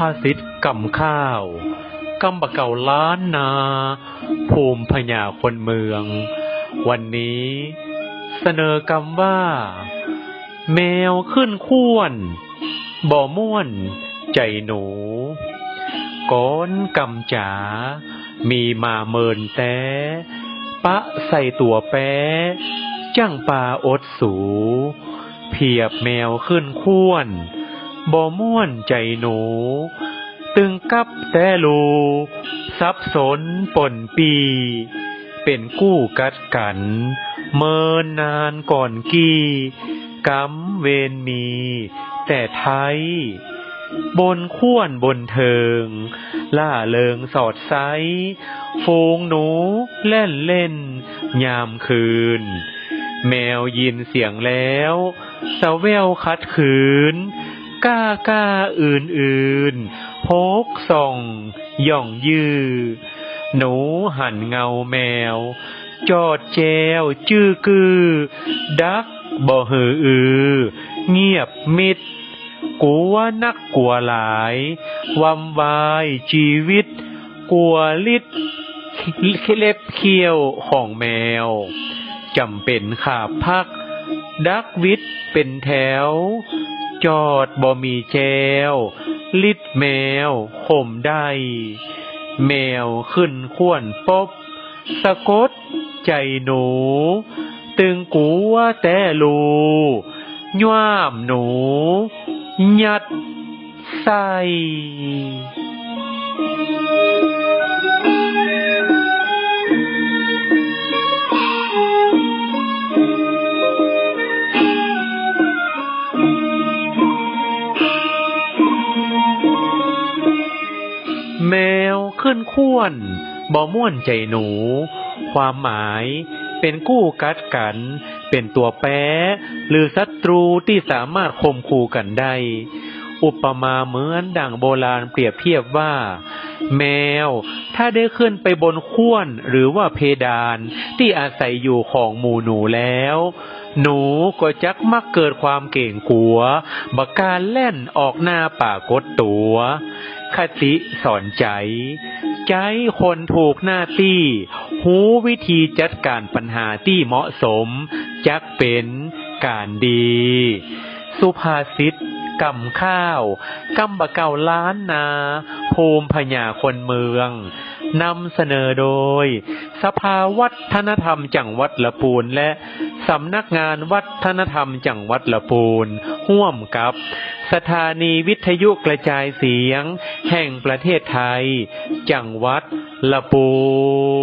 าษิตกำข้าวกำบะเก่าล้านนาภูมิพญาคนเมืองวันนี้เสนอกำว่าแมวขึ้นข้วนบ่ม่วนใจหนูก้อนกำจ๋ามีมาเมินแต่ปะใส่ตัวแป้จ้างปลาอดสูเพียบแมวขึ้นข้วนบ่ม่วนใจหนูตึงกับแต่ลูสับสนป่นปีเป็นกู้กัดกันเมินนานก่อนกี้กำเวนมีแต่ไทยบนข้วนบนเทิงล่าเริงสอดไซฟูงหนูเล่นเล่นยามคืนแมวยินเสียงแล้วสะแววคัดขืนก้าก้าอื่นพกส่องย่องยือหนูหันเงาแมวจอดแจวจื้อกือดักบ่หือเงียบมิดกลัวนักกลัวหลายวำวายชีวิตกลัวลิดเล็บเคี้ยวของแมวจำเป็นขาบพักดักวิดเป็นแถวจอดบ่มีแจวลิดแมวข่มได้แมวขึ้นข้วนปบสะกดใจหนูตึงกูว่าแต่ลูย่ามหนูยัดใส่แมวขึ้นข้วนบ่ม่วนใจหนูความหมายเป็นกู้กัดกันเป็นตัวแป้หรือศัตรูที่สามารถข่มขู่กันได้อุปมาเหมือนดั่งโบราณเปรียบเทียบว่าแมวถ้าได้ขึ้นไปบนข้วนหรือว่าเพดานที่อาศัยอยู่ของหมู่หนูแล้วหนูก็จักมักเกิดความเก่งกลัวบักการแล่นออกหน้าป่ากดตัวคติสอนใจคนถูกหน้าที่หูวิธีจัดการปัญหาที่เหมาะสมจักเป็นการดีสุภาษิตกำข้าวกำบะเก่าล้านนาภูมิพญาคนเมืองนำเสนอโดยสภาวัฒนธรรมจังหวัดลำพูนและสำนักงานวัฒนธรรมจังหวัดลำพูนร่วมกับสถานีวิทยุกระจายเสียงแห่งประเทศไทยจังหวัดลำพูน